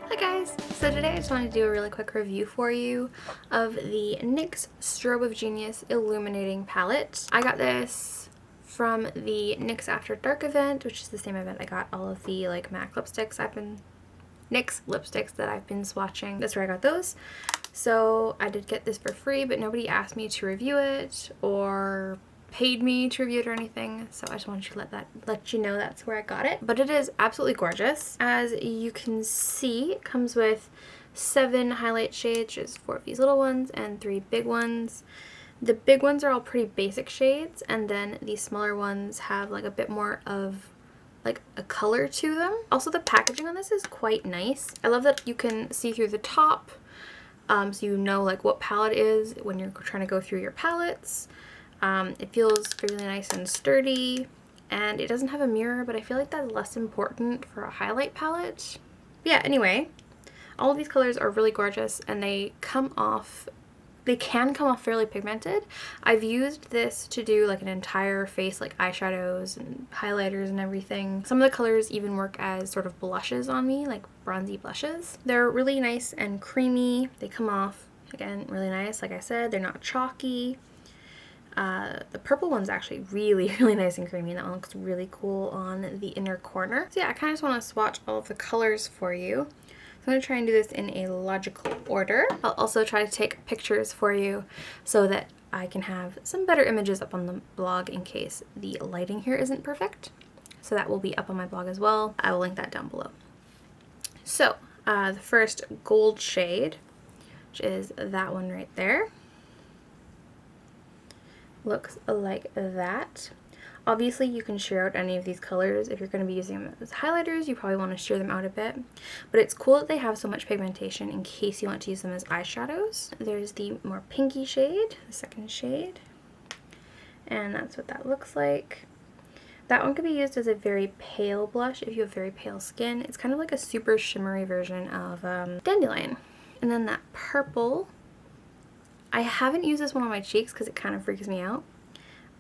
Hi guys! So today I just wanted to do a really quick review for you of the NYX Strobe of Genius Illuminating palette. I got this from the NYX After Dark event, which is the same event I got all of the MAC lipsticks NYX lipsticks that I've been swatching. That's where I got those. So I did get this for free, but nobody asked me to review it or paid me to review it or anything, so I just wanted to let you know that's where I got it. But it is absolutely gorgeous. As you can see, it comes with 7 highlight shades, just 4 of these little ones and 3 big ones. The big ones are all pretty basic shades, and then the smaller ones have a bit more of a color to them. Also, the packaging on this is quite nice. I love that you can see through the top, so you know what palette is when you're trying to go through your palettes. It feels really nice and sturdy, and it doesn't have a mirror, but I feel like that's less important for a highlight palette. But yeah, anyway, all of these colors are really gorgeous, and they can come off fairly pigmented. I've used this to do an entire face, eyeshadows and highlighters and everything. Some of the colors even work as sort of blushes on me, like bronzy blushes. They're really nice and creamy. They come off, again, really nice. Like I said, they're not chalky. The purple one's actually really nice and creamy. That one looks really cool on the inner corner. So yeah, I kind of just want to swatch all of the colors for you. So I'm going to try and do this in a logical order. I'll also try to take pictures for you so that I can have some better images up on the blog in case the lighting here isn't perfect. So that will be up on my blog as well. I will link that down below. So the first gold shade, which is that one right there, looks like that. Obviously, you can sheer out any of these colors. If you're going to be using them as highlighters, you probably want to sheer them out a bit. But it's cool that they have so much pigmentation in case you want to use them as eyeshadows. There's the more pinky shade, the second shade. And that's what that looks like. That one could be used as a very pale blush if you have very pale skin. It's kind of like a super shimmery version of Dandelion. And then that purple, I haven't used this one on my cheeks because it kind of freaks me out,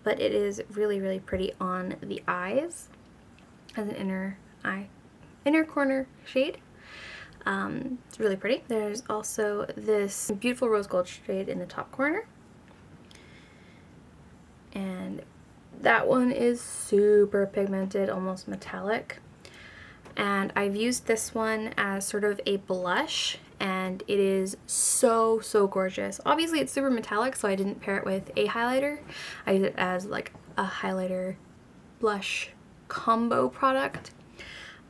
but it is really pretty on the eyes as an inner corner shade. It's really pretty. There's also this beautiful rose gold shade in the top corner, and that one is super pigmented, almost metallic. And I've used this one as sort of a blush, and it is so gorgeous. Obviously it's super metallic, so I didn't pair it with a highlighter. I use it as a highlighter blush combo product,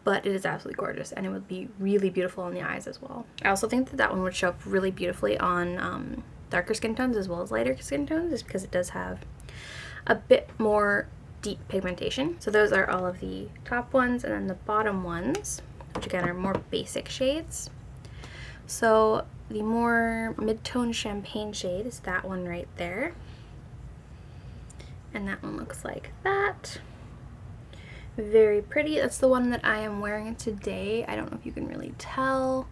but it is absolutely gorgeous, and it would be really beautiful on the eyes as well. I also think that one would show up really beautifully on darker skin tones as well as lighter skin tones, just because it does have a bit more deep pigmentation. So those are all of the top ones, and then the bottom ones, which again are more basic shades. So the more mid-tone champagne shade is that one right there, and that one looks like that. Very pretty. That's the one that I am wearing today. I don't know if you can really tell,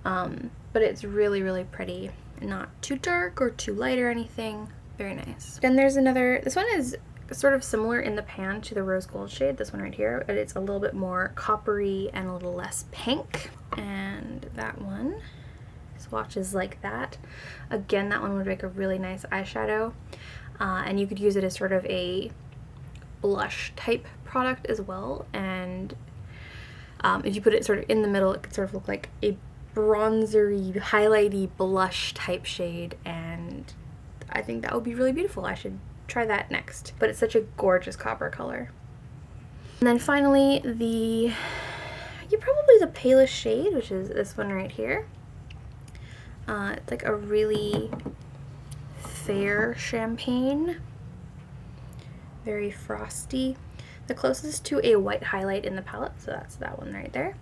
but it's really pretty, not too dark or too light or anything. Very nice. Then there's another, this one is sort of similar in the pan to the rose gold shade, this one right here, but it's a little bit more coppery and a little less pink. And that one swatches like that. Again, that one would make a really nice eyeshadow, and you could use it as sort of a blush type product as well. And if you put it sort of in the middle, it could sort of look like a bronzery, highlighty blush type shade, and I think that would be really beautiful. I should try that next. But it's such a gorgeous copper color. And then finally, probably the palest shade, which is this one right here. It's like a really fair champagne, very frosty. The closest to a white highlight in the palette, so that's that one right there.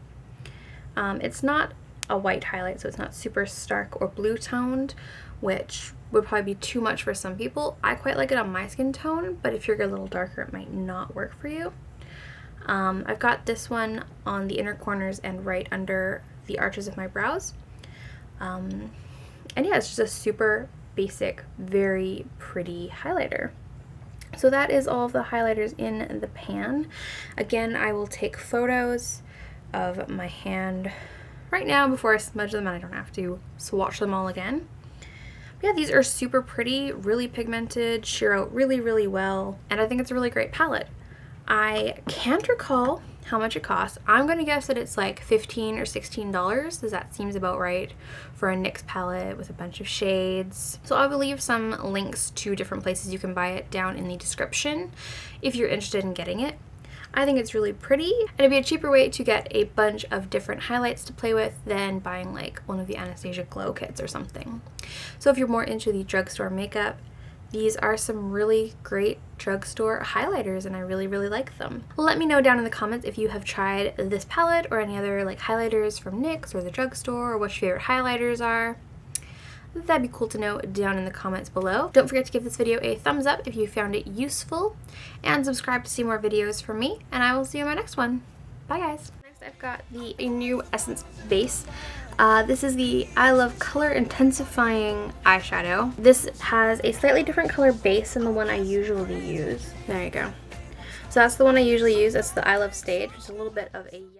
It's not a white highlight, so it's not super stark or blue toned, which would probably be too much for some people. I quite like it on my skin tone, but if you're a little darker, it might not work for you. I've got this one on the inner corners and right under the arches of my brows. And yeah, it's just a super basic, very pretty highlighter. So that is all of the highlighters in the pan. Again, I will take photos of my hand right now before I smudge them and I don't have to swatch them all again. But yeah, these are super pretty, really pigmented, sheer out really, really well, and I think it's a really great palette. I can't recall how much it costs. I'm gonna guess that it's like $15 or $16, as that seems about right for a NYX palette with a bunch of shades. So I will leave some links to different places you can buy it down in the description if you're interested in getting it. I think it's really pretty, and it'd be a cheaper way to get a bunch of different highlights to play with than buying like one of the Anastasia Glow kits or something. So if you're more into the drugstore makeup, these are some really great drugstore highlighters, and I really, really like them. Let me know down in the comments if you have tried this palette or any other like highlighters from NYX or the drugstore, or what your favorite highlighters are. That'd be cool to know down in the comments below. Don't forget to give this video a thumbs up if you found it useful, and subscribe to see more videos from me, and I will see you in my next one. Bye guys! Next I've got a new Essence base. This is the I Love Color Intensifying eyeshadow. This has a slightly different color base than the one I usually use. There you go. So that's the one I usually use. That's the I Love Stage, which is a little bit of a